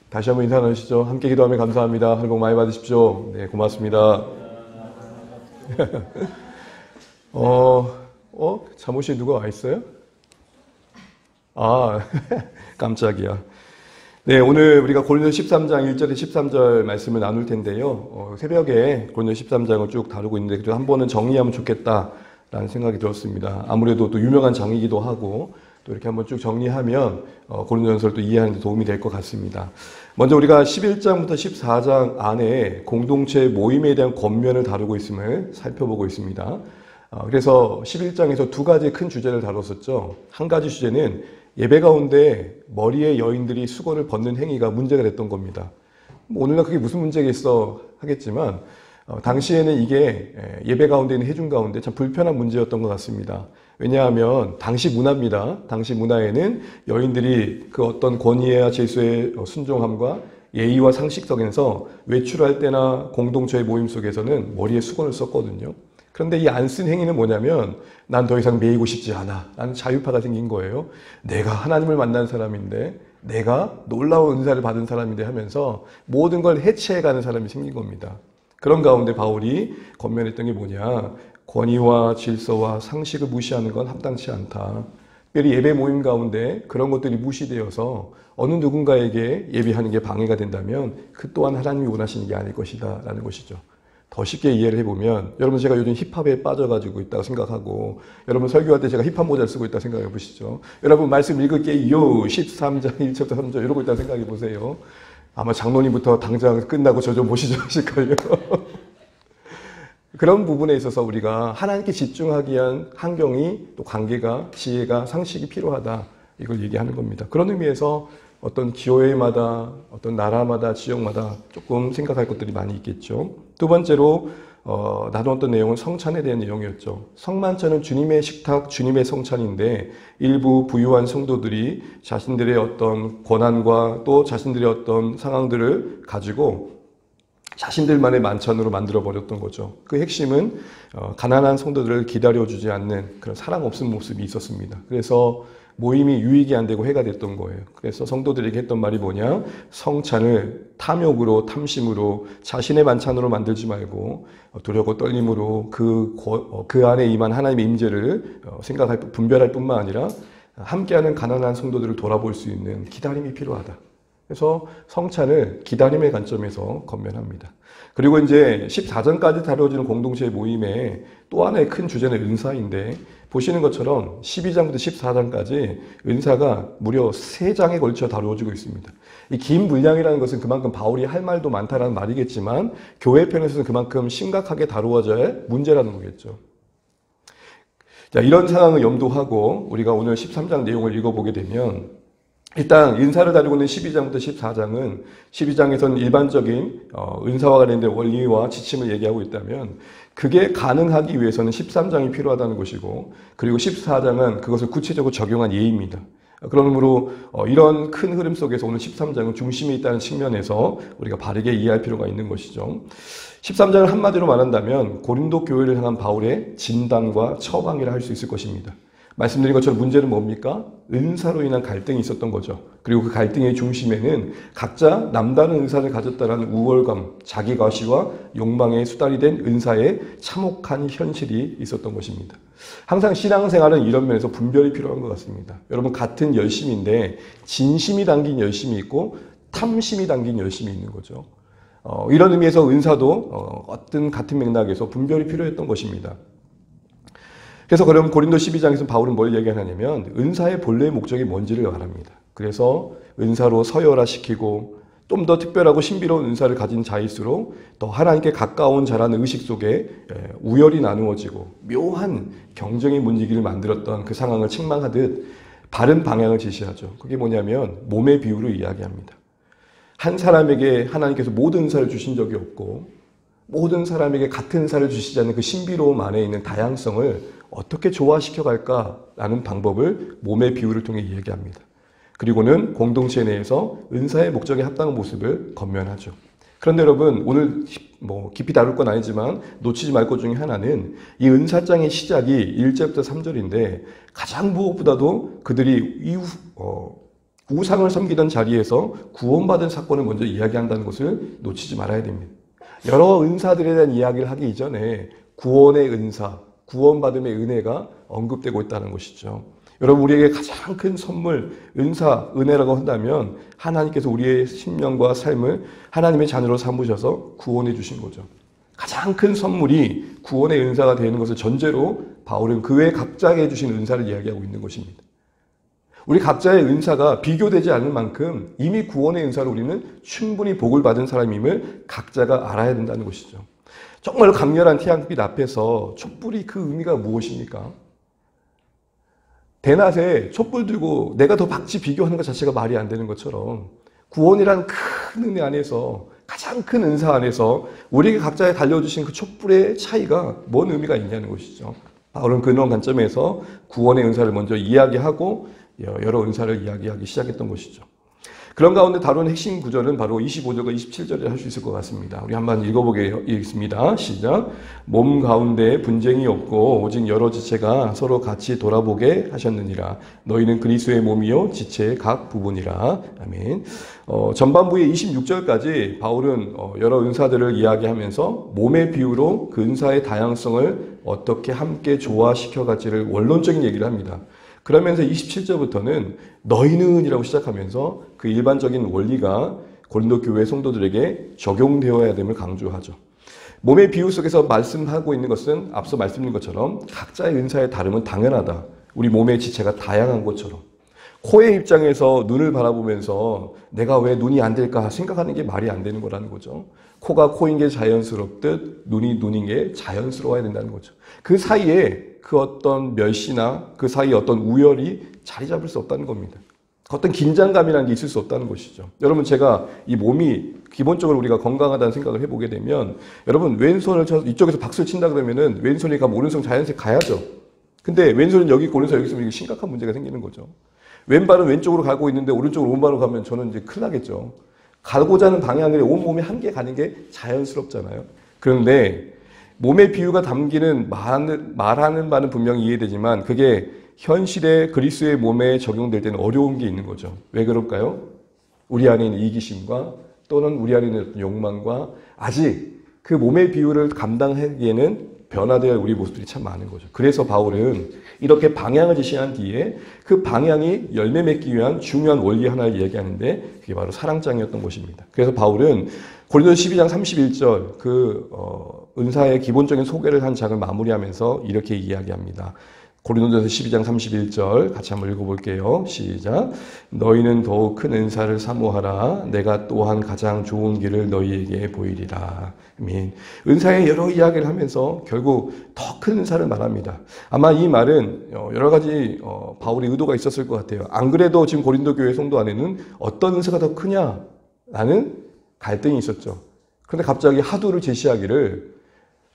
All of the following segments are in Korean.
다시 한번 인사 나누시죠. 함께 기도하며 감사합니다. 하늘 복 많이 받으십시오. 네, 고맙습니다. 잠옷이 누가 와 있어요? 아, 깜짝이야. 네, 오늘 우리가 고린도서 13장 1절에 13절 말씀을 나눌 텐데요. 새벽에 고린도서 13장을 쭉 다루고 있는데 그래도 한 번은 정리하면 좋겠다라는 생각이 들었습니다. 아무래도 또 유명한 장이기도 하고 또 이렇게 한번 쭉 정리하면 고린도전서를 또 이해하는 데 도움이 될 것 같습니다. 먼저 우리가 11장부터 14장 안에 공동체 모임에 대한 권면을 다루고 있음을 살펴보고 있습니다. 그래서 11장에서 두 가지 큰 주제를 다뤘었죠. 한 가지 주제는 예배 가운데 머리에 여인들이 수건을 벗는 행위가 문제가 됐던 겁니다. 오늘날 그게 무슨 문제겠어 하겠지만 당시에는 이게 예배 가운데 있는 회중 가운데 참 불편한 문제였던 것 같습니다. 왜냐하면 당시 문화입니다. 당시 문화에는 여인들이 그 어떤 권위와 질서의 순종함과 예의와 상식 속에서 외출할 때나 공동체의 모임 속에서는 머리에 수건을 썼거든요. 그런데 이 안 쓴 행위는 뭐냐면 난 더 이상 매이고 싶지 않아. 나는 자유파가 생긴 거예요. 내가 하나님을 만난 사람인데 내가 놀라운 은사를 받은 사람인데 하면서 모든 걸 해체해가는 사람이 생긴 겁니다. 그런 가운데 바울이 권면했던 게 뭐냐. 권위와 질서와 상식을 무시하는 건 합당치 않다. 특별히 예배 모임 가운데 그런 것들이 무시되어서 어느 누군가에게 예배하는 게 방해가 된다면 그 또한 하나님이 원하시는 게 아닐 것이다 라는 것이죠. 더 쉽게 이해를 해보면 여러분 제가 요즘 힙합에 빠져가지고 있다고 생각하고 여러분 설교할 때 제가 힙합 모자를 쓰고 있다고 생각해 보시죠. 여러분 말씀 읽을게요. 13장 1절부터 3절 이러고 있다고 생각해 보세요. 아마 장로님부터 당장 끝나고 저 좀 보시죠 하실걸요. 그런 부분에 있어서 우리가 하나님께 집중하기 위한 환경이 또 관계가 지혜가 상식이 필요하다 이걸 얘기하는 겁니다. 그런 의미에서 어떤 교회마다 어떤 나라마다 지역마다 조금 생각할 것들이 많이 있겠죠. 두 번째로 나눴던 내용은 성찬에 대한 내용이었죠. 성만찬은 주님의 식탁, 주님의 성찬인데 일부 부유한 성도들이 자신들의 어떤 권한과 또 자신들의 어떤 상황들을 가지고 자신들만의 만찬으로 만들어버렸던 거죠. 그 핵심은 가난한 성도들을 기다려주지 않는 그런 사랑 없은 모습이 있었습니다. 그래서 모임이 유익이 안 되고 해가 됐던 거예요. 그래서 성도들에게 했던 말이 뭐냐? 성찬을 탐욕으로 탐심으로 자신의 만찬으로 만들지 말고 두렵고 떨림으로 그 안에 임한 하나님의 임재를 분별할 뿐만 아니라 함께하는 가난한 성도들을 돌아볼 수 있는 기다림이 필요하다. 그래서 성찬을 기다림의 관점에서 권면합니다. 그리고 이제 14장까지 다뤄지는 공동체 모임의 또 하나의 큰 주제는 은사인데 보시는 것처럼 12장부터 14장까지 은사가 무려 3장에 걸쳐 다루어지고 있습니다. 이 긴 분량이라는 것은 그만큼 바울이 할 말도 많다는 말이겠지만 교회 편에서는 그만큼 심각하게 다루어져야 할 문제라는 거겠죠. 자, 이런 상황을 염두하고 우리가 오늘 13장 내용을 읽어보게 되면 일단 은사를 다루고 있는 12장부터 14장은 12장에서는 일반적인 은사와 관련된 원리와 지침을 얘기하고 있다면 그게 가능하기 위해서는 13장이 필요하다는 것이고 그리고 14장은 그것을 구체적으로 적용한 예입니다. 그러므로 이런 큰 흐름 속에서 오늘 13장은 중심에 있다는 측면에서 우리가 바르게 이해할 필요가 있는 것이죠. 13장을 한마디로 말한다면 고린도 교회를 향한 바울의 진단과 처방이라 할 수 있을 것입니다. 말씀드린 것처럼 문제는 뭡니까? 은사로 인한 갈등이 있었던 거죠. 그리고 그 갈등의 중심에는 각자 남다른 은사를 가졌다는 우월감, 자기과시와 욕망에 수달이 된 은사의 참혹한 현실이 있었던 것입니다. 항상 신앙생활은 이런 면에서 분별이 필요한 것 같습니다. 여러분 같은 열심인데 진심이 담긴 열심이 있고 탐심이 담긴 열심이 있는 거죠. 이런 의미에서 은사도 어떤 같은 맥락에서 분별이 필요했던 것입니다. 그래서 그럼 고린도 12장에서 바울은 뭘 얘기하냐면 은사의 본래의 목적이 뭔지를 말합니다. 그래서 은사로 서열화시키고 좀 더 특별하고 신비로운 은사를 가진 자일수록 더 하나님께 가까운 자라는 의식 속에 우열이 나누어지고 묘한 경쟁의 분위기를 만들었던 그 상황을 책망하듯 바른 방향을 제시하죠. 그게 뭐냐면 몸의 비유로 이야기합니다. 한 사람에게 하나님께서 모든 은사를 주신 적이 없고 모든 사람에게 같은 은사를 주시지 않는 그 신비로움 안에 있는 다양성을 어떻게 조화시켜 갈까라는 방법을 몸의 비유를 통해 이야기합니다. 그리고는 공동체 내에서 은사의 목적에 합당한 모습을 권면하죠. 그런데 여러분 오늘 깊이 다룰 건 아니지만 놓치지 말 것 중에 하나는 이 은사장의 시작이 1절부터 3절인데 가장 무엇보다도 그들이 우상을 섬기던 자리에서 구원받은 사건을 먼저 이야기한다는 것을 놓치지 말아야 됩니다. 여러 은사들에 대한 이야기를 하기 이전에 구원의 은사, 구원받음의 은혜가 언급되고 있다는 것이죠. 여러분, 우리에게 가장 큰 선물, 은사, 은혜라고 한다면 하나님께서 우리의 심령과 삶을 하나님의 자녀로 삼으셔서 구원해 주신 거죠. 가장 큰 선물이 구원의 은사가 되는 것을 전제로 바울은 그 외 각자에게 해주신 은사를 이야기하고 있는 것입니다. 우리 각자의 은사가 비교되지 않을 만큼 이미 구원의 은사로 우리는 충분히 복을 받은 사람임을 각자가 알아야 된다는 것이죠. 정말 강렬한 태양빛 앞에서 촛불이 그 의미가 무엇입니까? 대낮에 촛불 들고 내가 더 박지 비교하는 것 자체가 말이 안 되는 것처럼 구원이라는 큰 은혜 안에서 가장 큰 은사 안에서 우리에게 각자에 달려주신 그 촛불의 차이가 뭔 의미가 있냐는 것이죠. 바울은 그런 관점에서 구원의 은사를 먼저 이야기하고 여러 은사를 이야기하기 시작했던 것이죠. 그런 가운데 다루는 핵심 구절은 바로 25절과 27절을 할 수 있을 것 같습니다. 우리 한번 읽어보겠습니다. 시작. 몸 가운데 분쟁이 없고 오직 여러 지체가 서로 같이 돌아보게 하셨느니라. 너희는 그리스도의 몸이요 지체의 각 부분이라. 아멘. 전반부의 26절까지 바울은 여러 은사들을 이야기하면서 몸의 비유로 그 은사의 다양성을 어떻게 함께 조화시켜 갈지를 원론적인 얘기를 합니다. 그러면서 27절부터는 너희는 이라고 시작하면서 그 일반적인 원리가 고린도 교회 성도들에게 적용되어야 됨을 강조하죠. 몸의 비유 속에서 말씀하고 있는 것은 앞서 말씀드린 것처럼 각자의 은사의 다름은 당연하다. 우리 몸의 지체가 다양한 것처럼. 코의 입장에서 눈을 바라보면서 내가 왜 눈이 안 될까 생각하는 게 말이 안 되는 거라는 거죠. 코가 코인 게 자연스럽듯 눈이 눈인 게 자연스러워야 된다는 거죠. 그 사이에 그 어떤 멸시나 그 사이에 어떤 우열이 자리 잡을 수 없다는 겁니다. 어떤 긴장감이라는 게 있을 수 없다는 것이죠. 여러분, 제가 이 몸이 기본적으로 우리가 건강하다는 생각을 해보게 되면 여러분 왼손을 이쪽에서 박수를 친다 그러면은 왼손이 가면 오른손 자연스레 가야죠. 근데 왼손은 여기 있고 오른손 여기 있으면 이게 심각한 문제가 생기는 거죠. 왼발은 왼쪽으로 가고 있는데 오른쪽으로 오른발로 가면 저는 이제 큰일 나겠죠. 가고자 하는 방향에 온몸이 함께 가는 게 자연스럽잖아요. 그런데 몸의 비유가 담기는 말하는 바는 분명히 이해되지만 그게 현실의 그리스도의 몸에 적용될 때는 어려운 게 있는 거죠. 왜 그럴까요? 우리 안에 있는 이기심과 또는 우리 안에 있는 욕망과 아직 그 몸의 비유를 감당하기에는 변화되어야 할 우리 모습들이 참 많은 거죠. 그래서 바울은 이렇게 방향을 제시한 뒤에 그 방향이 열매 맺기 위한 중요한 원리 하나를 얘기하는데 그게 바로 사랑장이었던 것입니다. 그래서 바울은 고린도서 12장 31절 은사의 기본적인 소개를 한 장을 마무리하면서 이렇게 이야기합니다. 고린도전서 12장 31절 같이 한번 읽어볼게요. 시작. 너희는 더욱 큰 은사를 사모하라. 내가 또한 가장 좋은 길을 너희에게 보이리라. 아멘. 은사의 여러 이야기를 하면서 결국 더 큰 은사를 말합니다. 아마 이 말은 여러 가지 바울의 의도가 있었을 것 같아요. 안 그래도 지금 고린도 교회 성도 안에는 어떤 은사가 더 크냐라는 갈등이 있었죠. 그런데 갑자기 하두를 제시하기를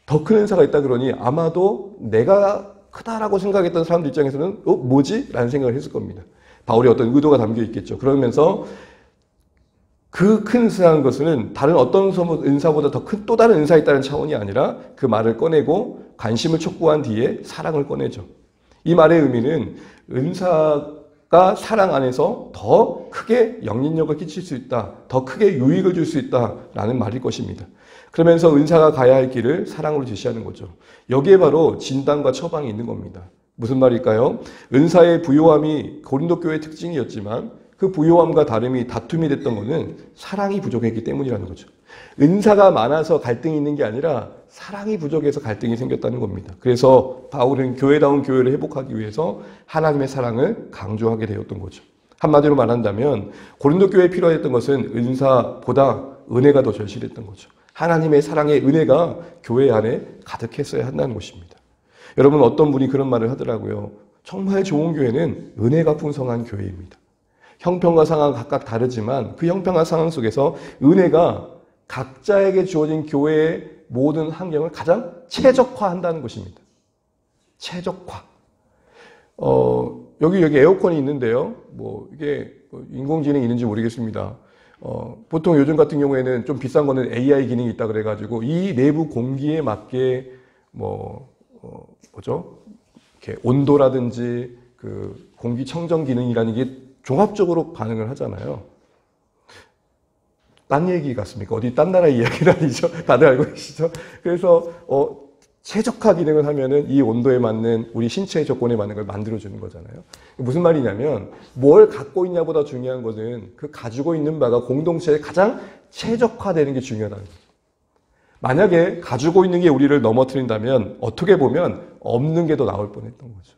더 큰 은사가 있다 그러니 아마도 내가 크다라고 생각했던 사람들 입장에서는 뭐지? 라는 생각을 했을 겁니다. 바울의 어떤 의도가 담겨 있겠죠. 그러면서 그 큰 은사라는 것은 다른 어떤 은사보다 더 큰 또 다른 은사가 있다는 차원이 아니라 그 말을 꺼내고 관심을 촉구한 뒤에 사랑을 꺼내죠. 이 말의 의미는 은사가 사랑 안에서 더 크게 영향력을 끼칠 수 있다. 더 크게 유익을 줄 수 있다라는 말일 것입니다. 그러면서 은사가 가야 할 길을 사랑으로 제시하는 거죠. 여기에 바로 진단과 처방이 있는 겁니다. 무슨 말일까요? 은사의 부요함이 고린도 교회의 특징이었지만 그 부요함과 다름이 다툼이 됐던 것은 사랑이 부족했기 때문이라는 거죠. 은사가 많아서 갈등이 있는 게 아니라 사랑이 부족해서 갈등이 생겼다는 겁니다. 그래서 바울은 교회다운 교회를 회복하기 위해서 하나님의 사랑을 강조하게 되었던 거죠. 한마디로 말한다면 고린도 교회에 필요했던 것은 은사보다 은혜가 더 절실했던 거죠. 하나님의 사랑의 은혜가 교회 안에 가득했어야 한다는 것입니다. 여러분, 어떤 분이 그런 말을 하더라고요. 정말 좋은 교회는 은혜가 풍성한 교회입니다. 형편과 상황은 각각 다르지만 그 형편과 상황 속에서 은혜가 각자에게 주어진 교회의 모든 환경을 가장 최적화한다는 것입니다. 최적화. 여기 에어컨이 있는데요. 이게 인공지능이 있는지 모르겠습니다. 보통 요즘 같은 경우에는 좀 비싼 거는 AI 기능이 있다 그래가지고 이 내부 공기에 맞게 이렇게 온도라든지 그 공기 청정 기능이라는 게 종합적으로 반응을 하잖아요. 딴 얘기 같습니까? 어디 딴 나라 이야기는 아니죠. 다들 알고 계시죠? 그래서 최적화 기능을 하면은 이 온도에 맞는 우리 신체의 조건에 맞는 걸 만들어주는 거잖아요. 무슨 말이냐면 뭘 갖고 있냐보다 중요한 것은 그 가지고 있는 바가 공동체에 가장 최적화되는 게 중요하다는 거죠. 만약에 가지고 있는 게 우리를 넘어뜨린다면 어떻게 보면 없는 게 더 나을 뻔했던 거죠.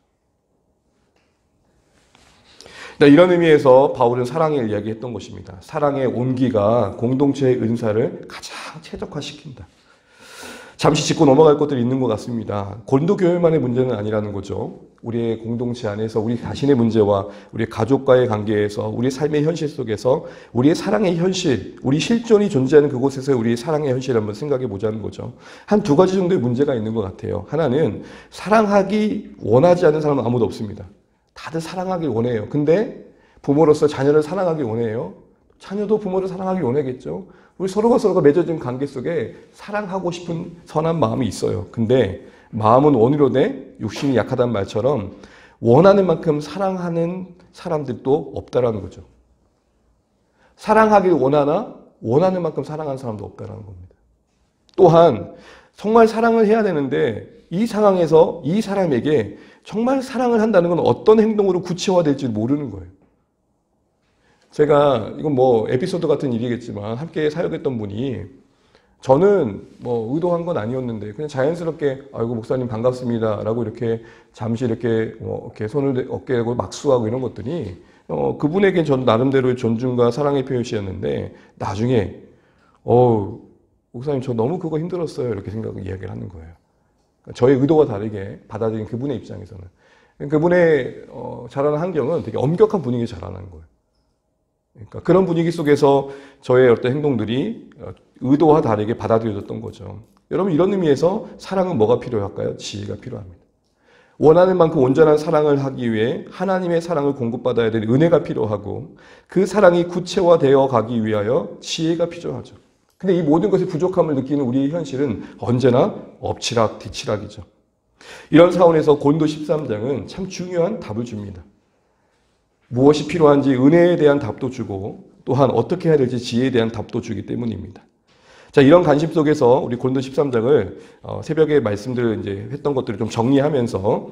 이런 의미에서 바울은 사랑을 이야기했던 것입니다. 사랑의 온기가 공동체의 은사를 가장 최적화시킨다. 잠시 짚고 넘어갈 것들이 있는 것 같습니다. 고린도 교회만의 문제는 아니라는 거죠. 우리의 공동체 안에서 우리 자신의 문제와 우리 가족과의 관계에서 우리 삶의 현실 속에서 우리의 사랑의 현실, 우리 실존이 존재하는 그곳에서 우리의 사랑의 현실을 한번 생각해 보자는 거죠. 한 두 가지 정도의 문제가 있는 것 같아요. 하나는 사랑하기 원하지 않는 사람은 아무도 없습니다. 다들 사랑하길 원해요. 근데 부모로서 자녀를 사랑하길 원해요. 자녀도 부모를 사랑하길 원하겠죠. 우리 서로가 맺어진 관계 속에 사랑하고 싶은 선한 마음이 있어요. 근데 마음은 원으로 돼 육신이 약하다는 말처럼 원하는 만큼 사랑하는 사람들도 없다라는 거죠. 사랑하길 원하나 원하는 만큼 사랑하는 사람도 없다라는 겁니다. 또한 정말 사랑을 해야 되는데 이 상황에서 이 사람에게 정말 사랑을 한다는 건 어떤 행동으로 구체화될지 모르는 거예요. 제가 이건 뭐 에피소드 같은 일이겠지만 함께 사역했던 분이 저는 뭐 의도한 건 아니었는데 그냥 자연스럽게 아이고 목사님 반갑습니다라고 이렇게 잠시 이렇게 손을 어깨에 대고 막수하고 이런 것들이 그분에게 전 나름대로의 존중과 사랑의 표시였는데 나중에 목사님 저 너무 그거 힘들었어요 이렇게 이야기를 하는 거예요. 저의 의도와 다르게 받아들인 그분의 입장에서는 그분의 자라는 환경은 되게 엄격한 분위기에 자라는 거예요. 그러니까 그런 분위기 속에서 저의 어떤 행동들이 의도와 다르게 받아들여졌던 거죠. 여러분 이런 의미에서 사랑은 뭐가 필요할까요? 지혜가 필요합니다. 원하는 만큼 온전한 사랑을 하기 위해 하나님의 사랑을 공급받아야 될 은혜가 필요하고 그 사랑이 구체화되어 가기 위하여 지혜가 필요하죠. 근데 이 모든 것의 부족함을 느끼는 우리의 현실은 언제나 엎치락 뒤치락이죠. 이런 차원에서 고린도 13장은 참 중요한 답을 줍니다. 무엇이 필요한지 은혜에 대한 답도 주고 또한 어떻게 해야 될지 지혜에 대한 답도 주기 때문입니다. 자, 이런 관심 속에서 우리 고린도 13장을 새벽에 말씀들을 이제 했던 것들을 좀 정리하면서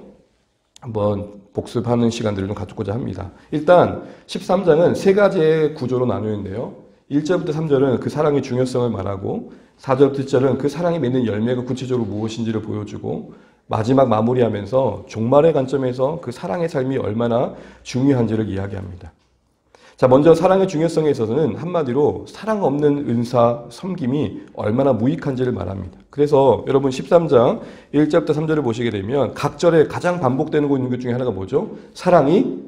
한번 복습하는 시간들을 좀 가지고자 합니다. 일단 13장은 세 가지의 구조로 나누는데요. 1절부터 3절은 그 사랑의 중요성을 말하고 4절부터 7절은 그 사랑이 맺는 열매가 구체적으로 무엇인지를 보여주고 마지막 마무리하면서 종말의 관점에서 그 사랑의 삶이 얼마나 중요한지를 이야기합니다. 자, 먼저 사랑의 중요성에 있어서는 한마디로 사랑 없는 은사, 섬김이 얼마나 무익한지를 말합니다. 그래서 여러분 13장 1절부터 3절을 보시게 되면 각 절에 가장 반복되는 것 중에 하나가 뭐죠? 사랑이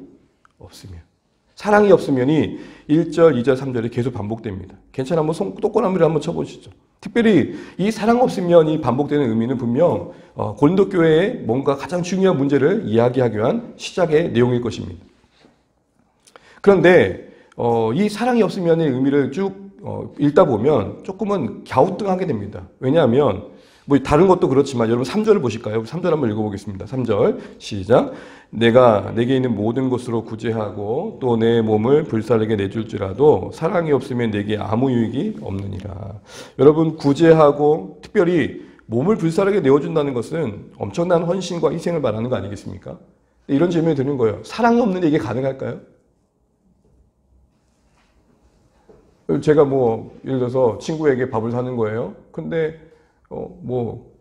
없으면. 사랑이 없으면이 1절, 2절, 3절이 계속 반복됩니다. 괜찮아? 한번 똑꼬나무를 한번 쳐보시죠. 특별히 이 사랑 없으면이 반복되는 의미는 분명 고린도 교회의 뭔가 가장 중요한 문제를 이야기하기 위한 시작의 내용일 것입니다. 그런데 이 사랑이 없으면의 의미를 쭉 읽다 보면 조금은 갸우뚱하게 됩니다. 왜냐하면 뭐 다른 것도 그렇지만 여러분 3절을 보실까요? 3절 한번 읽어보겠습니다. 3절 시작. 내가 내게 있는 모든 것으로 구제하고 또 내 몸을 불살에게 내줄지라도 사랑이 없으면 내게 아무 유익이 없느니라. 여러분 구제하고 특별히 몸을 불살에게 내어준다는 것은 엄청난 헌신과 희생을 말하는 거 아니겠습니까? 이런 질문이 드는 거예요. 사랑이 없는데 이게 가능할까요? 제가 뭐 예를 들어서 친구에게 밥을 사는 거예요. 근데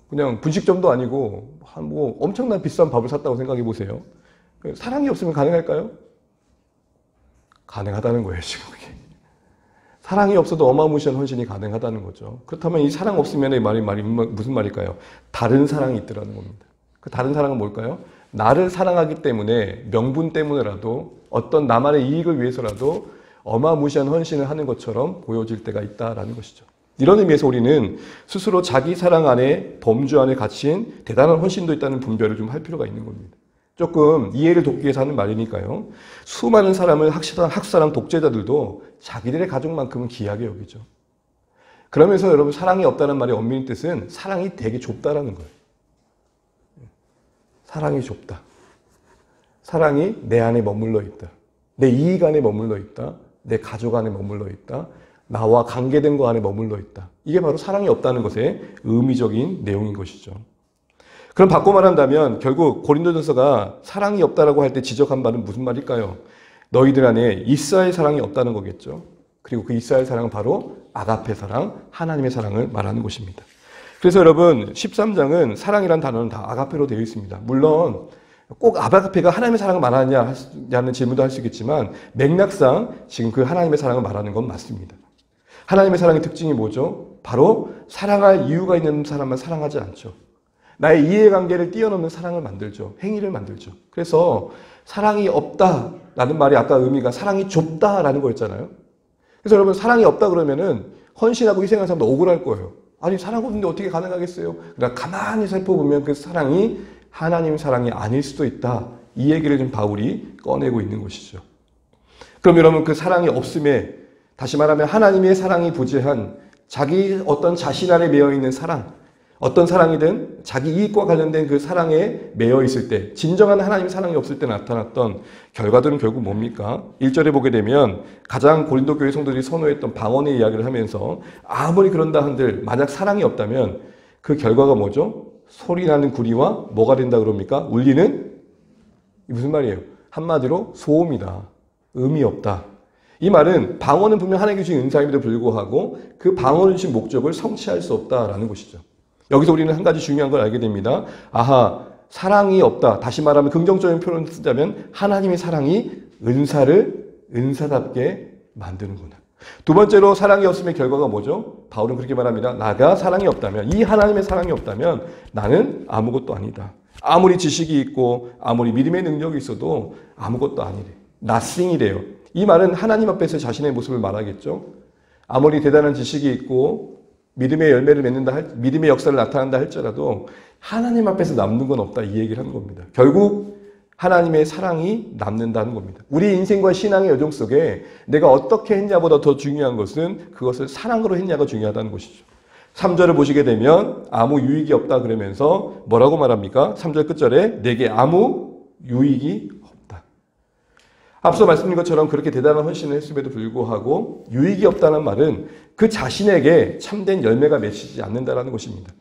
그냥 분식점도 아니고 뭐 엄청난 비싼 밥을 샀다고 생각해 보세요. 사랑이 없으면 가능할까요? 가능하다는 거예요, 지금 그게. 사랑이 없어도 어마무시한 헌신이 가능하다는 거죠. 그렇다면 이 사랑 없으면의 말이 무슨 말일까요? 다른 사랑이 있더라는 겁니다. 그 다른 사랑은 뭘까요? 나를 사랑하기 때문에 명분 때문에라도 어떤 나만의 이익을 위해서라도 어마무시한 헌신을 하는 것처럼 보여질 때가 있다라는 것이죠. 이런 의미에서 우리는 스스로 자기 사랑 안에 범주 안에 갇힌 대단한 헌신도 있다는 분별을 좀 할 필요가 있는 겁니다. 조금 이해를 돕기 위해서 하는 말이니까요. 수많은 사람을 학살한 독재자들도 자기들의 가족만큼은 귀하게 여기죠. 그러면서 여러분 사랑이 없다는 말의 엄밀한 뜻은 사랑이 되게 좁다라는 거예요. 사랑이 좁다. 사랑이 내 안에 머물러 있다. 내 이익 안에 머물러 있다. 내 가족 안에 머물러 있다. 나와 관계된 거 안에 머물러 있다. 이게 바로 사랑이 없다는 것의 의미적인 내용인 것이죠. 그럼 바꿔 말한다면 결국 고린도전서가 사랑이 없다라고 할 때 지적한 바는 무슨 말일까요? 너희들 안에 있어야 할 사랑이 없다는 거겠죠. 그리고 그 있어야 할 사랑은 바로 아가페 사랑, 하나님의 사랑을 말하는 것입니다. 그래서 여러분 13장은 사랑이란 단어는 다 아가페로 되어 있습니다. 물론 꼭 아가페가 하나님의 사랑을 말하느냐는 질문도 할 수 있겠지만 맥락상 지금 그 하나님의 사랑을 말하는 건 맞습니다. 하나님의 사랑의 특징이 뭐죠? 바로 사랑할 이유가 있는 사람만 사랑하지 않죠. 나의 이해관계를 뛰어넘는 사랑을 만들죠. 행위를 만들죠. 그래서 사랑이 없다라는 말이 아까 의미가 사랑이 좁다라는 거였잖아요. 그래서 여러분 사랑이 없다 그러면은 헌신하고 희생하는 사람도 억울할 거예요. 아니 사랑 없는데 어떻게 가능하겠어요? 그러니까 가만히 살펴보면 그 사랑이 하나님 사랑이 아닐 수도 있다. 이 얘기를 지금 바울이 꺼내고 있는 것이죠. 그럼 여러분 그 사랑이 없음에 다시 말하면 하나님의 사랑이 부재한 자기 어떤 자신 안에 매여 있는 사랑, 어떤 사랑이든 자기 이익과 관련된 그 사랑에 매여 있을 때 진정한 하나님의 사랑이 없을 때 나타났던 결과들은 결국 뭡니까? 1절에 보게 되면 가장 고린도 교회 성도들이 선호했던 방언의 이야기를 하면서 아무리 그런다 한들 만약 사랑이 없다면 그 결과가 뭐죠? 소리나는 구리와 뭐가 된다 그럽니까? 울리는? 무슨 말이에요? 한마디로 소음이다. 의미 없다. 이 말은 방언은 분명 하나님께 주신 은사임에도 불구하고 그 방언을 주신 목적을 성취할 수 없다라는 것이죠. 여기서 우리는 한 가지 중요한 걸 알게 됩니다. 아하, 사랑이 없다. 다시 말하면 긍정적인 표현을 쓰자면 하나님의 사랑이 은사를 은사답게 만드는구나. 두 번째로 사랑이 없음의 결과가 뭐죠? 바울은 그렇게 말합니다. 나가 사랑이 없다면, 이 하나님의 사랑이 없다면 나는 아무것도 아니다. 아무리 지식이 있고 아무리 믿음의 능력이 있어도 아무것도 아니래. nothing이래요. 이 말은 하나님 앞에서 자신의 모습을 말하겠죠. 아무리 대단한 지식이 있고 믿음의 열매를 맺는다, 믿음의 역사를 나타난다 할지라도 하나님 앞에서 남는 건 없다 이 얘기를 하는 겁니다. 결국 하나님의 사랑이 남는다는 겁니다. 우리 인생과 신앙의 여정 속에 내가 어떻게 했냐보다 더 중요한 것은 그것을 사랑으로 했냐가 중요하다는 것이죠. 3절을 보시게 되면 아무 유익이 없다 그러면서 뭐라고 말합니까? 3절 끝절에 내게 아무 유익이 없다. 앞서 말씀드린 것처럼 그렇게 대단한 헌신을 했음에도 불구하고 유익이 없다는 말은 그 자신에게 참된 열매가 맺히지 않는다는 것입니다.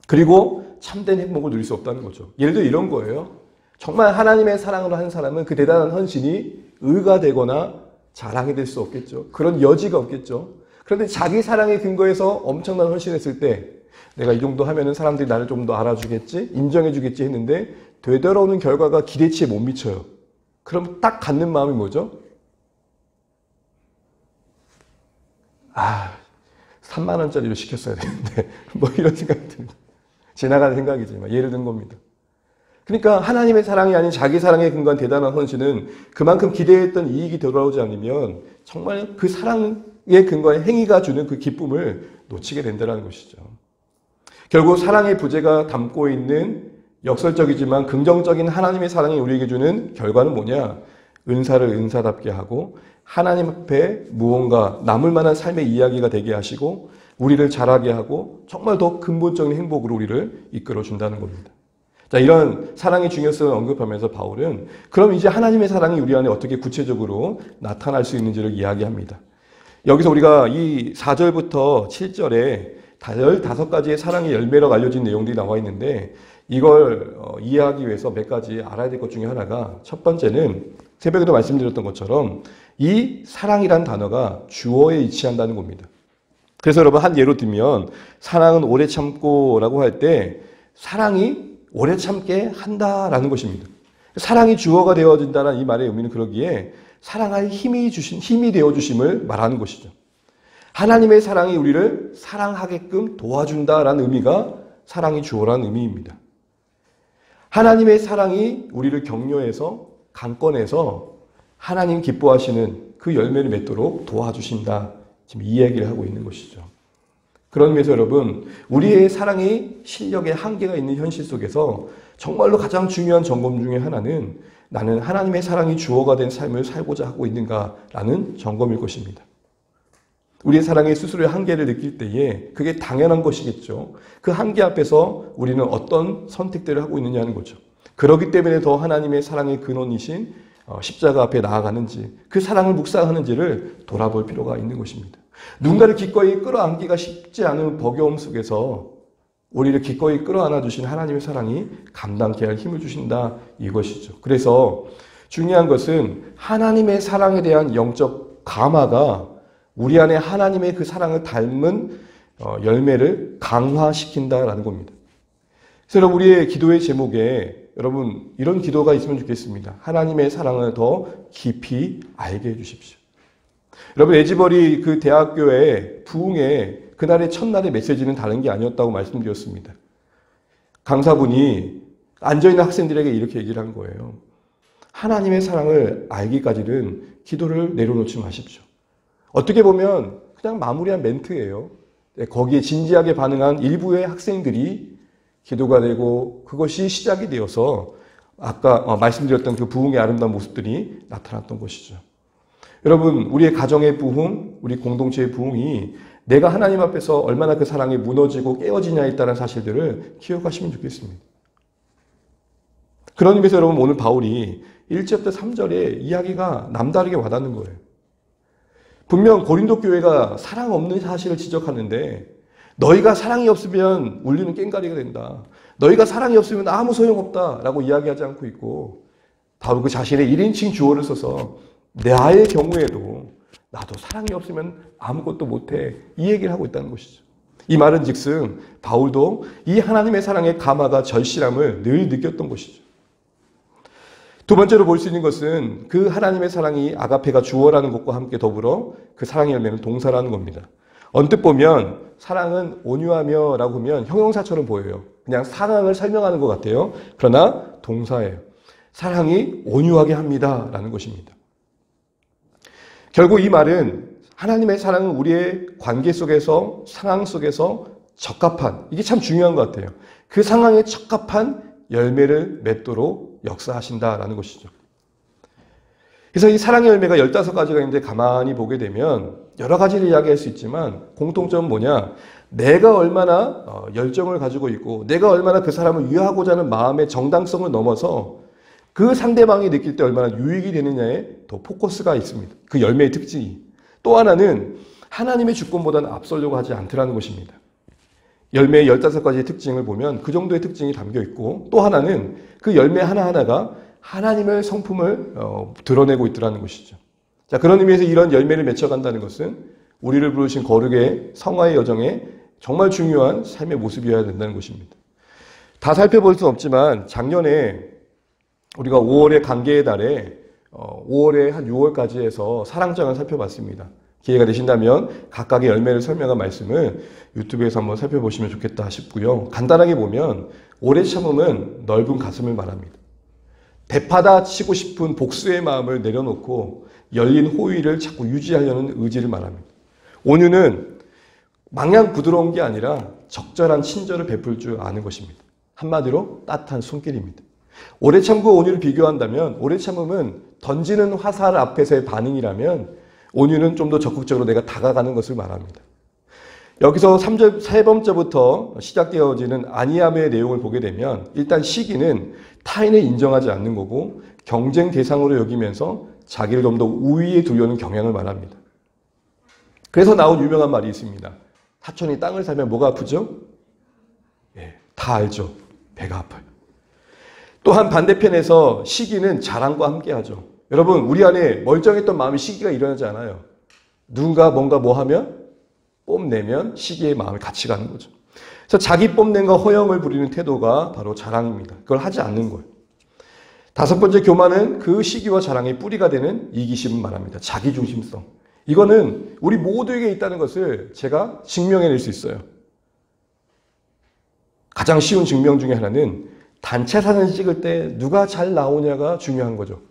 그리고 참된 행복을 누릴 수 없다는 거죠. 예를 들어 이런 거예요. 정말 하나님의 사랑으로 한 사람은 그 대단한 헌신이 의가 되거나 자랑이 될 수 없겠죠. 그런 여지가 없겠죠. 그런데 자기 사랑의 근거에서 엄청난 헌신을 했을 때 내가 이 정도 하면은 사람들이 나를 좀 더 알아주겠지, 인정해주겠지 했는데 되돌아오는 결과가 기대치에 못 미쳐요. 그럼 딱 갖는 마음이 뭐죠? 3만 원짜리로 시켰어야 되는데 뭐 이런 생각이 듭니다. 지나가는 생각이지만 예를 든 겁니다. 그러니까 하나님의 사랑이 아닌 자기 사랑에 근거한 대단한 헌신은 그만큼 기대했던 이익이 돌아오지 않으면 정말 그 사랑에 근거한 행위가 주는 그 기쁨을 놓치게 된다는 것이죠. 결국 사랑의 부재가 담고 있는 역설적이지만 긍정적인 하나님의 사랑이 우리에게 주는 결과는 뭐냐? 은사를 은사답게 하고 하나님 앞에 무언가 남을 만한 삶의 이야기가 되게 하시고 우리를 자라게 하고 정말 더 근본적인 행복으로 우리를 이끌어 준다는 겁니다. 자, 이런 사랑의 중요성을 언급하면서 바울은 그럼 이제 하나님의 사랑이 우리 안에 어떻게 구체적으로 나타날 수 있는지를 이야기합니다. 여기서 우리가 이 4절부터 7절에 15가지의 사랑의 열매라고 알려진 내용들이 나와 있는데 이걸 이해하기 위해서 몇 가지 알아야 될 것 중에 하나가 첫 번째는 새벽에도 말씀드렸던 것처럼 이 사랑이란 단어가 주어에 위치한다는 겁니다. 그래서 여러분 한 예로 들면 사랑은 오래 참고라고 할 때 사랑이 오래 참게 한다라는 것입니다. 사랑이 주어가 되어진다는 이 말의 의미는 그러기에 사랑할 힘이 되어주심을 말하는 것이죠. 하나님의 사랑이 우리를 사랑하게끔 도와준다라는 의미가 사랑이 주어라는 의미입니다. 하나님의 사랑이 우리를 격려해서 강권해서 하나님 기뻐하시는 그 열매를 맺도록 도와주신다. 지금 이 얘기를 하고 있는 것이죠. 그런 의미에서 여러분, 우리의 사랑의 실력에 한계가 있는 현실 속에서 정말로 가장 중요한 점검 중에 하나는 나는 하나님의 사랑이 주어가 된 삶을 살고자 하고 있는가라는 점검일 것입니다. 우리의 사랑의 스스로의 한계를 느낄 때에 그게 당연한 것이겠죠. 그 한계 앞에서 우리는 어떤 선택들을 하고 있느냐는 거죠. 그렇기 때문에 더 하나님의 사랑의 근원이신 십자가 앞에 나아가는지, 그 사랑을 묵상하는지를 돌아볼 필요가 있는 것입니다. 누군가를 기꺼이 끌어안기가 쉽지 않은 버거움 속에서 우리를 기꺼이 끌어안아 주신 하나님의 사랑이 감당케 할 힘을 주신다, 이것이죠. 그래서 중요한 것은 하나님의 사랑에 대한 영적 감화가 우리 안에 하나님의 그 사랑을 닮은 열매를 강화시킨다라는 겁니다. 그래서 여러분, 우리의 기도의 제목에 여러분 이런 기도가 있으면 좋겠습니다. 하나님의 사랑을 더 깊이 알게 해주십시오. 여러분, 에지벌이 그 대학교의 부흥의 그날의 첫날의 메시지는 다른 게 아니었다고 말씀드렸습니다. 강사분이 앉아있는 학생들에게 이렇게 얘기를 한 거예요. 하나님의 사랑을 알기까지는 기도를 내려놓지 마십시오. 어떻게 보면 그냥 마무리한 멘트예요. 거기에 진지하게 반응한 일부의 학생들이 기도가 되고 그것이 시작이 되어서 아까 말씀드렸던 그 부흥의 아름다운 모습들이 나타났던 것이죠. 여러분, 우리의 가정의 부흥, 우리 공동체의 부흥이 내가 하나님 앞에서 얼마나 그 사랑이 무너지고 깨어지냐에 따른 사실들을 기억하시면 좋겠습니다. 그런 의미에서 여러분, 오늘 바울이 1절부터 3절에 이야기가 남다르게 와닿는 거예요. 분명 고린도 교회가 사랑 없는 사실을 지적하는데 너희가 사랑이 없으면 울리는 꽹과리가 된다. 너희가 사랑이 없으면 아무 소용없다라고 이야기하지 않고 있고 바로 그 자신의 1인칭 주어를 써서 나의 경우에도 나도 사랑이 없으면 아무것도 못해, 이 얘기를 하고 있다는 것이죠. 이 말은 즉슨 바울도 이 하나님의 사랑의 감화가 절실함을 늘 느꼈던 것이죠. 두 번째로 볼 수 있는 것은 그 하나님의 사랑이 아가페가 주어라는 것과 함께 더불어 그 사랑의 열매는 동사라는 겁니다. 언뜻 보면 사랑은 온유하며 라고 하면 형용사처럼 보여요. 그냥 상황을 설명하는 것 같아요. 그러나 동사예요. 사랑이 온유하게 합니다 라는 것입니다. 결국 이 말은 하나님의 사랑은 우리의 관계 속에서, 상황 속에서 적합한, 이게 참 중요한 것 같아요. 그 상황에 적합한 열매를 맺도록 역사하신다라는 것이죠. 그래서 이 사랑의 열매가 15가지가 있는데 가만히 보게 되면 여러 가지를 이야기할 수 있지만 공통점은 뭐냐? 내가 얼마나 열정을 가지고 있고 내가 얼마나 그 사람을 위하고자 하는 마음의 정당성을 넘어서 그 상대방이 느낄 때 얼마나 유익이 되느냐에 더 포커스가 있습니다. 그 열매의 특징이. 또 하나는 하나님의 주권보다는 앞서려고 하지 않더라는 것입니다. 열매의 15가지의 특징을 보면 그 정도의 특징이 담겨 있고 또 하나는 그 열매 하나하나가 하나님의 성품을 드러내고 있더라는 것이죠. 자, 그런 의미에서 이런 열매를 맺혀간다는 것은 우리를 부르신 거룩의 성화의 여정에 정말 중요한 삶의 모습이어야 된다는 것입니다. 다 살펴볼 수는 없지만 작년에 우리가 5월의 관계의 달에 5월에 한 6월까지 해서 사랑장을 살펴봤습니다. 기회가 되신다면 각각의 열매를 설명한 말씀을 유튜브에서 한번 살펴보시면 좋겠다 싶고요. 간단하게 보면 오래 참음은 넓은 가슴을 말합니다. 되받아 치고 싶은 복수의 마음을 내려놓고 열린 호의를 자꾸 유지하려는 의지를 말합니다. 온유는 마냥 부드러운 게 아니라 적절한 친절을 베풀 줄 아는 것입니다. 한마디로 따뜻한 손길입니다. 오래 참고 온유를 비교한다면 오래 참음은 던지는 화살 앞에서의 반응이라면 온유는 좀 더 적극적으로 내가 다가가는 것을 말합니다. 여기서 3절, 세 번째부터 시작되어지는 아니함의 내용을 보게 되면 일단 시기는 타인을 인정하지 않는 거고 경쟁 대상으로 여기면서 자기를 좀 더 우위에 두려는 경향을 말합니다. 그래서 나온 유명한 말이 있습니다. 사촌이 땅을 사면 뭐가 아프죠? 예, 다 알죠. 배가 아파요. 또한 반대편에서 시기는 자랑과 함께하죠. 여러분, 우리 안에 멀쩡했던 마음이 시기가 일어나지 않아요. 누군가 뭔가 뭐 하면 뽐내면 시기의 마음이 같이 가는 거죠. 그래서 자기 뽐냄과 허영을 부리는 태도가 바로 자랑입니다. 그걸 하지 않는 거예요. 다섯 번째 교만은 그 시기와 자랑의 뿌리가 되는 이기심을 말합니다. 자기중심성. 이거는 우리 모두에게 있다는 것을 제가 증명해낼 수 있어요. 가장 쉬운 증명 중에 하나는 단체 사진 찍을 때 누가 잘 나오냐가 중요한 거죠.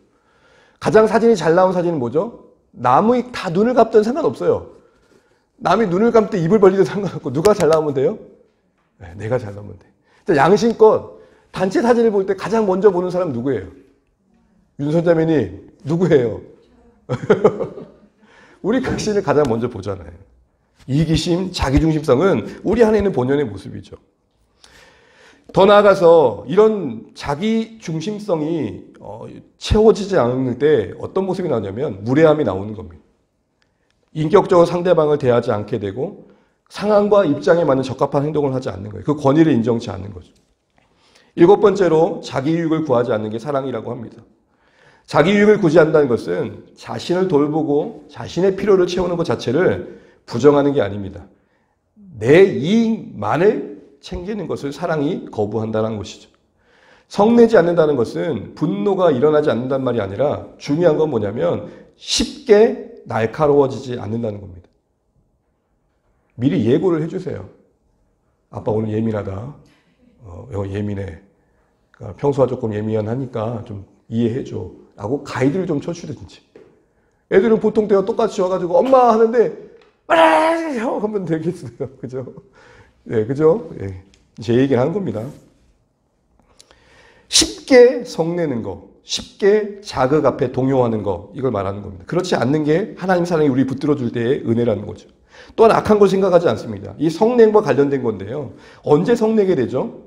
가장 사진이 잘 나온 사진은 뭐죠? 남의 다 눈을 감든 상관없어요. 남이 눈을 감을 때 입을 벌리도 상관없고 누가 잘 나오면 돼요? 네, 내가 잘 나오면 돼. 양심껏 단체 사진을 볼 때 가장 먼저 보는 사람 누구예요? 윤 선자매님 누구예요? 우리 각신을 가장 먼저 보잖아요. 이기심, 자기중심성은 우리 안에 있는 본연의 모습이죠. 더 나아가서 이런 자기 중심성이 채워지지 않을 때 어떤 모습이 나오냐면 무례함이 나오는 겁니다. 인격적으로 상대방을 대하지 않게 되고 상황과 입장에 맞는 적합한 행동을 하지 않는 거예요. 그 권위를 인정치 않는 거죠. 7번째로 자기 유익을 구하지 않는 게 사랑이라고 합니다. 자기 유익을 구제한다는 것은 자신을 돌보고 자신의 필요를 채우는 것 자체를 부정하는 게 아닙니다. 내 이익만을 챙기는 것을 사랑이 거부한다는 것이죠. 성내지 않는다는 것은 분노가 일어나지 않는다는 말이 아니라 중요한 건 뭐냐면 쉽게 날카로워지지 않는다는 겁니다. 미리 예고를 해주세요. 아빠 오늘 예민하다. 예민해. 그러니까 평소와 조금 예민하니까 좀 이해해줘. 라고 가이드를 좀 쳐주든지. 애들은 보통 때와 똑같이 와가지고 엄마 하는데 하면 되겠어요. 그죠? 네, 그죠? 네. 제 얘기를 하는 겁니다. 쉽게 성내는 거, 쉽게 자극 앞에 동요하는 거, 이걸 말하는 겁니다. 그렇지 않는 게 하나님 사랑이 우리 붙들어줄 때의 은혜라는 거죠. 또한 악한 걸 생각하지 않습니다. 이 성냄과 관련된 건데요. 언제 성내게 되죠?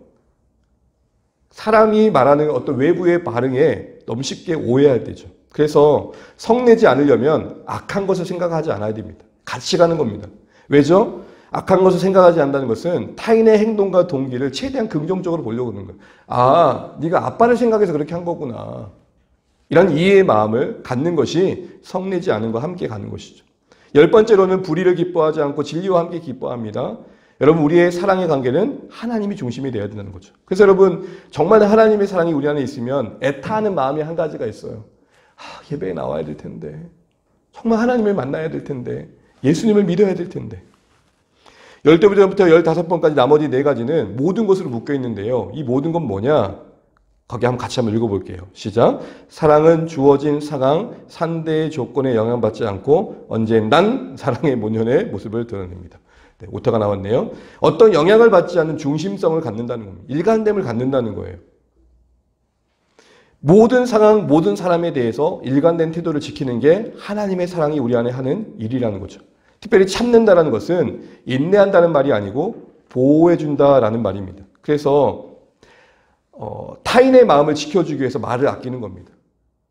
사람이 말하는 어떤 외부의 반응에 너무 쉽게 오해할 때죠. 그래서 성내지 않으려면 악한 것을 생각하지 않아야 됩니다. 같이 가는 겁니다. 왜죠? 악한 것을 생각하지 않는다는 것은 타인의 행동과 동기를 최대한 긍정적으로 보려고 하는 거예요. 아, 네가 아빠를 생각해서 그렇게 한 거구나. 이런 이해의 마음을 갖는 것이 성내지 않은 것과 함께 가는 것이죠. 10번째로는 불의를 기뻐하지 않고 진리와 함께 기뻐합니다. 여러분, 우리의 사랑의 관계는 하나님이 중심이 되어야 된다는 거죠. 그래서 여러분, 정말 하나님의 사랑이 우리 안에 있으면 애타하는 마음이 한 가지가 있어요. 예배에 나와야 될 텐데, 정말 하나님을 만나야 될 텐데, 예수님을 믿어야 될 텐데. 10번부터 15번까지 나머지 4가지는 모든 것으로 묶여 있는데요. 이 모든 건 뭐냐? 거기 같이 한번 읽어볼게요. 시작. 사랑은 주어진 상황, 상대의 조건에 영향받지 않고 언젠간 사랑의 본연의 모습을 드러냅니다. 네, 오타가 나왔네요. 어떤 영향을 받지 않는 중심성을 갖는다는 겁니다. 일관됨을 갖는다는 거예요. 모든 상황, 모든 사람에 대해서 일관된 태도를 지키는 게 하나님의 사랑이 우리 안에 하는 일이라는 거죠. 특별히 참는다는 것은 인내한다는 말이 아니고 보호해준다라는 말입니다. 그래서 타인의 마음을 지켜주기 위해서 말을 아끼는 겁니다.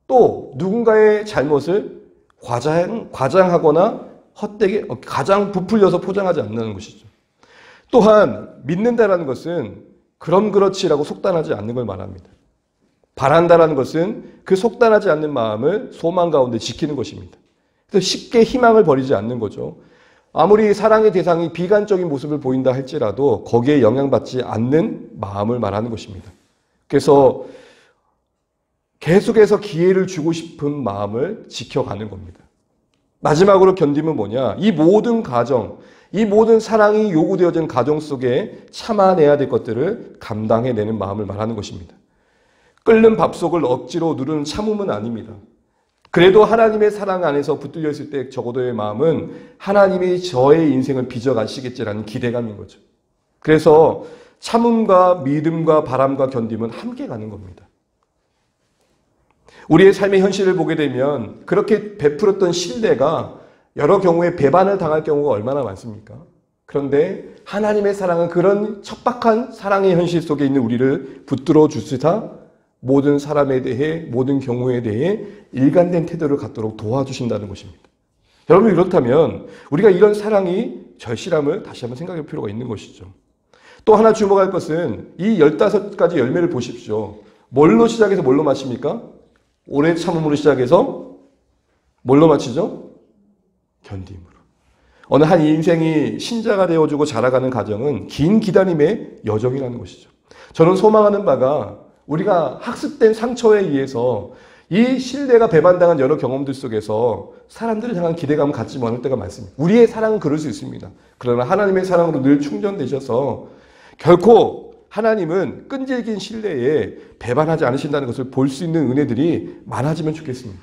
또 누군가의 잘못을 과장하거나 헛되게 가장 부풀려서 포장하지 않는 것이죠. 또한 믿는다라는 것은 그럼 그렇지라고 속단하지 않는 걸 말합니다. 바란다라는 것은 그 속단하지 않는 마음을 소망 가운데 지키는 것입니다. 그래서 쉽게 희망을 버리지 않는 거죠. 아무리 사랑의 대상이 비관적인 모습을 보인다 할지라도 거기에 영향받지 않는 마음을 말하는 것입니다. 그래서 계속해서 기회를 주고 싶은 마음을 지켜가는 겁니다. 마지막으로 견딤은 뭐냐? 이 모든 가정, 이 모든 사랑이 요구되어진 가정 속에 참아내야 될 것들을 감당해내는 마음을 말하는 것입니다. 끓는 밥속을 억지로 누르는 참음은 아닙니다. 그래도 하나님의 사랑 안에서 붙들려 있을 때 적어도의 마음은 하나님이 저의 인생을 빚어가시겠지라는 기대감인 거죠. 그래서 참음과 믿음과 바람과 견딤은 함께 가는 겁니다. 우리의 삶의 현실을 보게 되면 그렇게 베풀었던 신뢰가 여러 경우에 배반을 당할 경우가 얼마나 많습니까? 그런데 하나님의 사랑은 그런 척박한 사랑의 현실 속에 있는 우리를 붙들어 주시다 모든 사람에 대해 모든 경우에 대해 일관된 태도를 갖도록 도와주신다는 것입니다. 여러분, 그렇다면 우리가 이런 사랑이 절실함을 다시 한번 생각해 볼 필요가 있는 것이죠. 또 하나 주목할 것은 이 15가지 열매를 보십시오. 뭘로 시작해서 뭘로 마칩니까? 오래 참음으로 시작해서 뭘로 마치죠? 견딤으로. 어느 한 인생이 신자가 되어주고 자라가는 과정은 긴 기다림의 여정이라는 것이죠. 저는 소망하는 바가 우리가 학습된 상처에 의해서 이 신뢰가 배반당한 여러 경험들 속에서 사람들을 향한 기대감을 갖지 못할 때가 많습니다. 우리의 사랑은 그럴 수 있습니다. 그러나 하나님의 사랑으로 늘 충전되셔서 결코 하나님은 끈질긴 신뢰에 배반하지 않으신다는 것을 볼 수 있는 은혜들이 많아지면 좋겠습니다.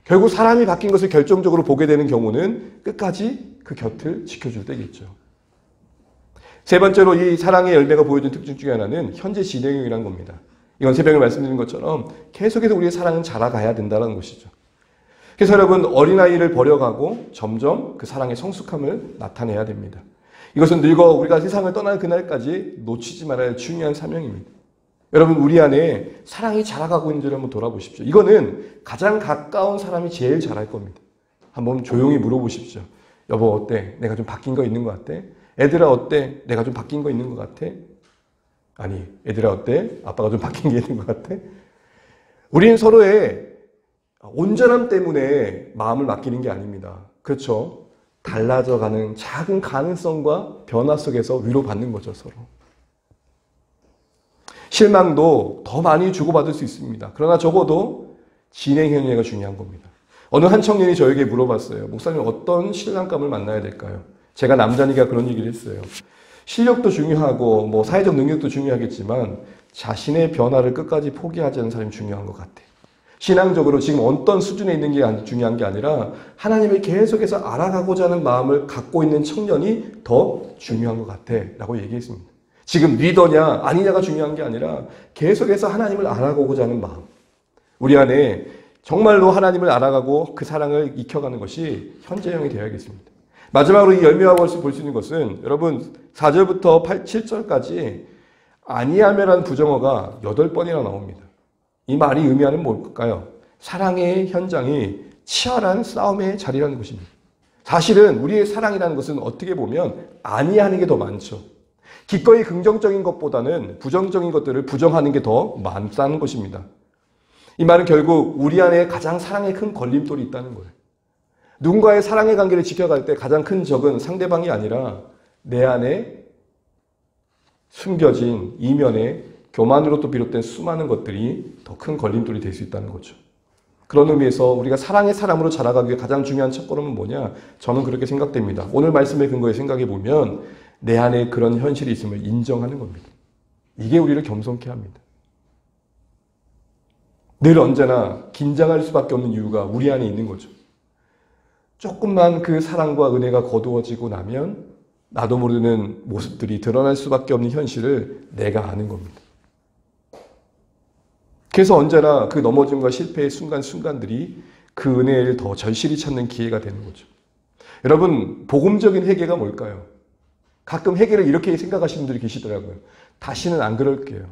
결국 사람이 바뀐 것을 결정적으로 보게 되는 경우는 끝까지 그 곁을 지켜줄 때겠죠. 세 번째로 이 사랑의 열매가 보여준 특징 중에 하나는 현재 진행형이라는 겁니다. 이건 새벽에 말씀드린 것처럼 계속해서 우리의 사랑은 자라가야 된다는 것이죠. 그래서 여러분, 어린아이를 버려가고 점점 그 사랑의 성숙함을 나타내야 됩니다. 이것은 늙어 우리가 세상을 떠날 그날까지 놓치지 말아야 할 중요한 사명입니다. 여러분, 우리 안에 사랑이 자라가고 있는지를 한번 돌아보십시오. 이거는 가장 가까운 사람이 제일 잘할 겁니다. 한번 조용히 물어보십시오. 여보, 어때? 내가 좀 바뀐 거 있는 것 같아? 애들아, 어때? 내가 좀 바뀐 거 있는 것 같아? 아니, 애들아, 어때? 아빠가 좀 바뀐 게 있는 것 같아? 우리는 서로의 온전함 때문에 마음을 맡기는 게 아닙니다. 그렇죠? 달라져가는 작은 가능성과 변화 속에서 위로받는 거죠, 서로. 실망도 더 많이 주고받을 수 있습니다. 그러나 적어도 진행 행위가 중요한 겁니다. 어느 한 청년이 저에게 물어봤어요. 목사님, 어떤 신랑감을 만나야 될까요? 제가 남자니까 그런 얘기를 했어요. 실력도 중요하고 뭐 사회적 능력도 중요하겠지만 자신의 변화를 끝까지 포기하지 않는 사람이 중요한 것 같아요. 신앙적으로 지금 어떤 수준에 있는 게 중요한 게 아니라 하나님을 계속해서 알아가고자 하는 마음을 갖고 있는 청년이 더 중요한 것 같아 라고 얘기했습니다. 지금 리더냐 아니냐가 중요한 게 아니라 계속해서 하나님을 알아가고자 하는 마음. 우리 안에 정말로 하나님을 알아가고 그 사랑을 익혀가는 것이 현재형이 되어야겠습니다. 마지막으로 이 열매와 볼 수 있는 것은 여러분 4절부터 7절까지 아니하며라는 부정어가 8번이나 나옵니다. 이 말이 의미하는 뭘까요? 사랑의 현장이 치열한 싸움의 자리라는 것입니다. 사실은 우리의 사랑이라는 것은 어떻게 보면 아니하는 게 더 많죠. 기꺼이 긍정적인 것보다는 부정적인 것들을 부정하는 게 더 많다는 것입니다. 이 말은 결국 우리 안에 가장 사랑에 큰 걸림돌이 있다는 거예요. 누군가의 사랑의 관계를 지켜갈 때 가장 큰 적은 상대방이 아니라 내 안에 숨겨진 이면에 교만으로부터 비롯된 수많은 것들이 더 큰 걸림돌이 될 수 있다는 거죠. 그런 의미에서 우리가 사랑의 사람으로 자라가기 위해 가장 중요한 첫걸음은 뭐냐? 저는 그렇게 생각됩니다. 오늘 말씀의 근거에 생각해 보면 내 안에 그런 현실이 있음을 인정하는 겁니다. 이게 우리를 겸손케 합니다. 늘 언제나 긴장할 수밖에 없는 이유가 우리 안에 있는 거죠. 조금만 그 사랑과 은혜가 거두어지고 나면 나도 모르는 모습들이 드러날 수밖에 없는 현실을 내가 아는 겁니다. 그래서 언제나 그 넘어짐과 실패의 순간순간들이 그 은혜를 더 절실히 찾는 기회가 되는 거죠. 여러분, 복음적인 회개가 뭘까요? 가끔 회개를 이렇게 생각하시는 분들이 계시더라고요. 다시는 안 그럴게요.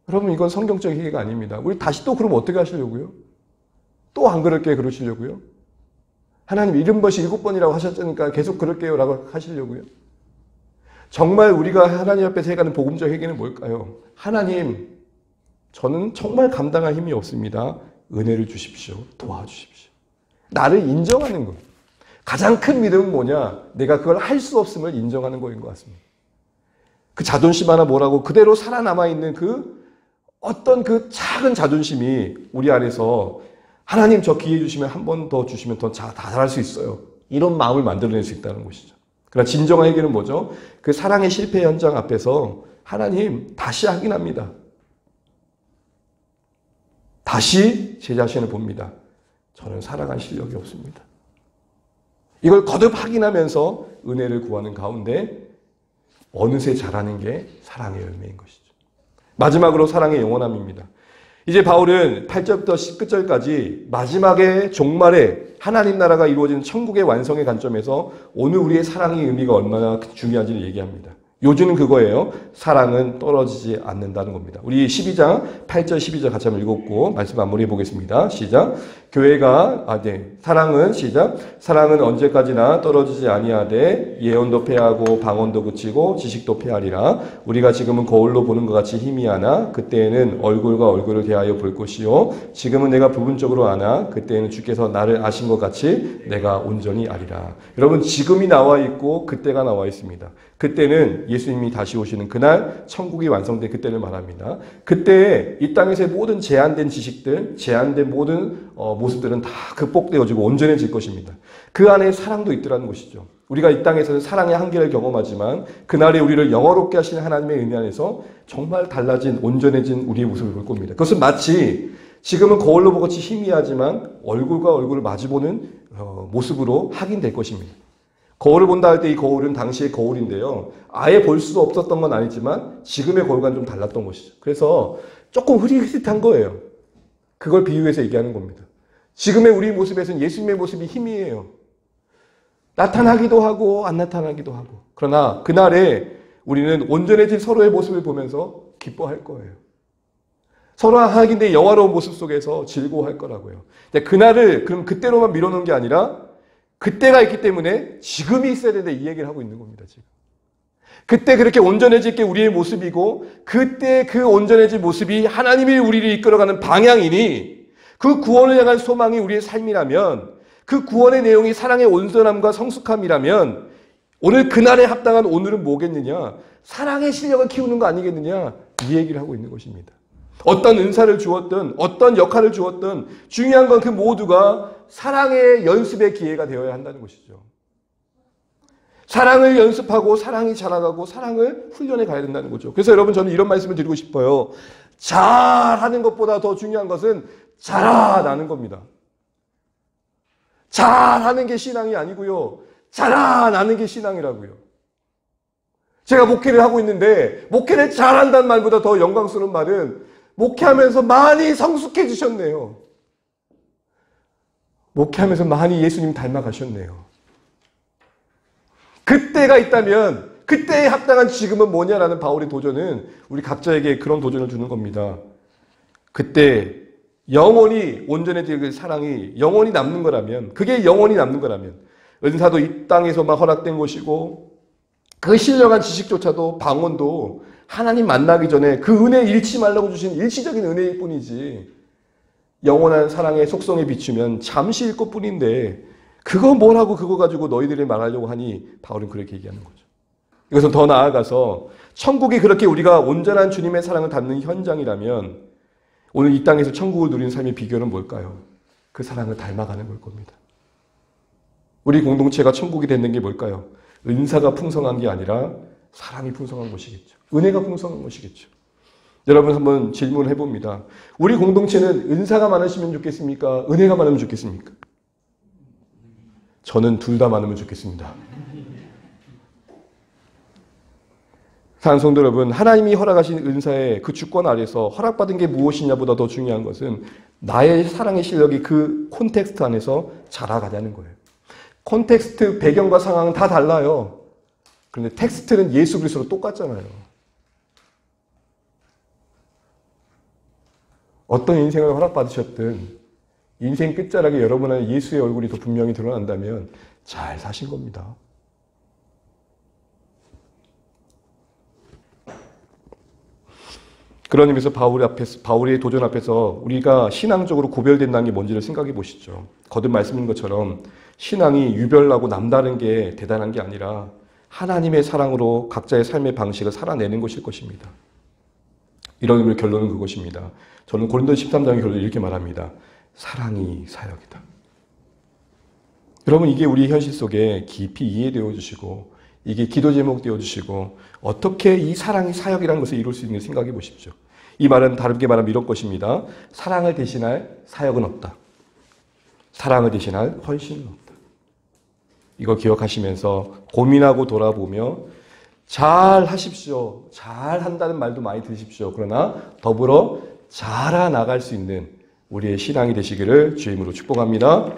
여러분, 이건 성경적인 회개가 아닙니다. 우리 다시 또 그럼 어떻게 하시려고요? 또 안 그럴게요 그러시려고요? 하나님 70번씩 7번이라고 하셨으니까 계속 그럴게요 라고 하시려고요? 정말 우리가 하나님 앞에서 해가는 복음적 회개는 뭘까요? 하나님, 저는 정말 감당할 힘이 없습니다. 은혜를 주십시오. 도와주십시오. 나를 인정하는 것. 가장 큰 믿음은 뭐냐? 내가 그걸 할 수 없음을 인정하는 거인 것 같습니다. 그 자존심 하나 뭐라고 그대로 살아남아 있는 그 어떤 그 작은 자존심이 우리 안에서 하나님 저 기회 주시면 한 번 더 주시면 더 잘할 수 있어요. 이런 마음을 만들어낼 수 있다는 것이죠. 그러나 진정한 회개는 뭐죠? 그 사랑의 실패 현장 앞에서 하나님 다시 확인합니다. 다시 제 자신을 봅니다. 저는 살아갈 실력이 없습니다. 이걸 거듭 확인하면서 은혜를 구하는 가운데 어느새 자라는 게 사랑의 열매인 것이죠. 마지막으로 사랑의 영원함입니다. 이제 바울은 8절부터 끝절까지 마지막에 종말에 하나님 나라가 이루어지는 천국의 완성의 관점에서 오늘 우리의 사랑의 의미가 얼마나 중요한지를 얘기합니다. 요즘은 그거예요. 사랑은 떨어지지 않는다는 겁니다. 우리 12장 8절 12절 같이 한번 읽고 말씀 마무리해 보겠습니다. 시작. 사랑은 시작. 사랑은 언제까지나 떨어지지 아니하되 예언도 패하고 방언도 그치고 지식도 패하리라. 우리가 지금은 거울로 보는 것 같이 희미하나 그때에는 얼굴과 얼굴을 대하여 볼 것이요 지금은 내가 부분적으로 아나 그때에는 주께서 나를 아신 것 같이 내가 온전히 아리라. 여러분, 지금이 나와 있고 그때가 나와 있습니다. 그때는 예수님이 다시 오시는 그날 천국이 완성된 그때를 말합니다. 그때 이 땅에서의 모든 제한된 지식들, 제한된 모든 모습들은 다 극복되어지고 온전해질 것입니다. 그 안에 사랑도 있더라는 것이죠. 우리가 이 땅에서는 사랑의 한계를 경험하지만 그날에 우리를 영화롭게 하시는 하나님의 은혜 안에서 정말 달라진 온전해진 우리의 모습을 볼 겁니다. 그것은 마치 지금은 거울로 보같이 희미하지만 얼굴과 얼굴을 마주보는 모습으로 확인될 것입니다. 거울을 본다 할 때 이 거울은 당시의 거울인데요. 아예 볼 수도 없었던 건 아니지만 지금의 거울과는 좀 달랐던 것이죠. 그래서 조금 흐릿흐릿한 거예요. 그걸 비유해서 얘기하는 겁니다. 지금의 우리 모습에서는 예수님의 모습이 희미해요. 나타나기도 하고 안 나타나기도 하고. 그러나 그날에 우리는 온전해진 서로의 모습을 보면서 기뻐할 거예요. 서로 하나님의 영화로운 모습 속에서 즐거워할 거라고요. 그날을 그럼 그때로만 미뤄놓은 게 아니라 그때가 있기 때문에 지금이 있어야 된다 이 얘기를 하고 있는 겁니다. 지금. 그때 그렇게 온전해질 게 우리의 모습이고 그때 그 온전해질 모습이 하나님이 우리를 이끌어가는 방향이니 그 구원을 향한 소망이 우리의 삶이라면 그 구원의 내용이 사랑의 온전함과 성숙함이라면 오늘 그날에 합당한 오늘은 뭐겠느냐? 사랑의 실력을 키우는 거 아니겠느냐? 이 얘기를 하고 있는 것입니다. 어떤 은사를 주었든 어떤 역할을 주었든 중요한 건 그 모두가 사랑의 연습의 기회가 되어야 한다는 것이죠. 사랑을 연습하고 사랑이 자라가고 사랑을 훈련해 가야 된다는 거죠. 그래서 여러분 저는 이런 말씀을 드리고 싶어요. 잘하는 것보다 더 중요한 것은 자라나는 겁니다. 잘하는 게 신앙이 아니고요. 자라나는 게 신앙이라고요. 제가 목회를 하고 있는데 목회를 잘한다는 말보다 더 영광스러운 말은 목회하면서 많이 성숙해지셨네요. 목회하면서 많이 예수님 닮아가셨네요. 그때가 있다면 그때에 합당한 지금은 뭐냐라는 바울의 도전은 우리 각자에게 그런 도전을 주는 겁니다. 그때 영원히 온전해질 그 사랑이 영원히 남는 거라면 그게 영원히 남는 거라면 은사도 이 땅에서만 허락된 것이고 그 신령한 지식조차도 방언도 하나님 만나기 전에 그 은혜 잃지 말라고 주신 일시적인 은혜일 뿐이지 영원한 사랑의 속성에 비추면 잠시일 것뿐인데 그거 뭐라고 그거 가지고 너희들이 말하려고 하니 바울은 그렇게 얘기하는 거죠. 이것은 더 나아가서 천국이 그렇게 우리가 온전한 주님의 사랑을 담는 현장이라면 오늘 이 땅에서 천국을 누리는 삶의 비결은 뭘까요? 그 사랑을 닮아가는 걸 겁니다. 우리 공동체가 천국이 되는 게 뭘까요? 은사가 풍성한 게 아니라 사랑이 풍성한 것이겠죠. 은혜가 풍성한 것이겠죠. 여러분 한번 질문을 해봅니다. 우리 공동체는 은사가 많으시면 좋겠습니까? 은혜가 많으면 좋겠습니까? 저는 둘 다 많으면 좋겠습니다. 사랑하는 성도 여러분, 하나님이 허락하신 은사의 그 주권 아래서 허락받은 게 무엇이냐보다 더 중요한 것은 나의 사랑의 실력이 그 콘텍스트 안에서 자라가자는 거예요. 콘텍스트, 배경과 상황은 다 달라요. 그런데 텍스트는 예수 그리스도로 똑같잖아요. 어떤 인생을 허락받으셨든 인생 끝자락에 여러분 안에 예수의 얼굴이 더 분명히 드러난다면 잘 사신 겁니다. 그런 의미에서 바울의 도전 앞에서 우리가 신앙적으로 구별된다는 게 뭔지를 생각해 보시죠. 거듭 말씀인 것처럼 신앙이 유별나고 남다른 게 대단한 게 아니라 하나님의 사랑으로 각자의 삶의 방식을 살아내는 것일 것입니다. 이런 의미의 결론은 그것입니다. 저는 고린도서 13장의 결론을 이렇게 말합니다. 사랑이 사역이다. 여러분 이게 우리 현실 속에 깊이 이해되어 주시고 이게 기도 제목 되어 주시고 어떻게 이 사랑이 사역이라는 것을 이룰 수 있는지 생각해 보십시오. 이 말은 다르게 말하면 이런 것입니다. 사랑을 대신할 사역은 없다. 사랑을 대신할 헌신은 없다. 이거 기억하시면서 고민하고 돌아보며 잘 하십시오. 잘 한다는 말도 많이 들으십시오. 그러나 더불어 자라나갈 수 있는 우리의 신앙이 되시기를 주의 이름으로 축복합니다.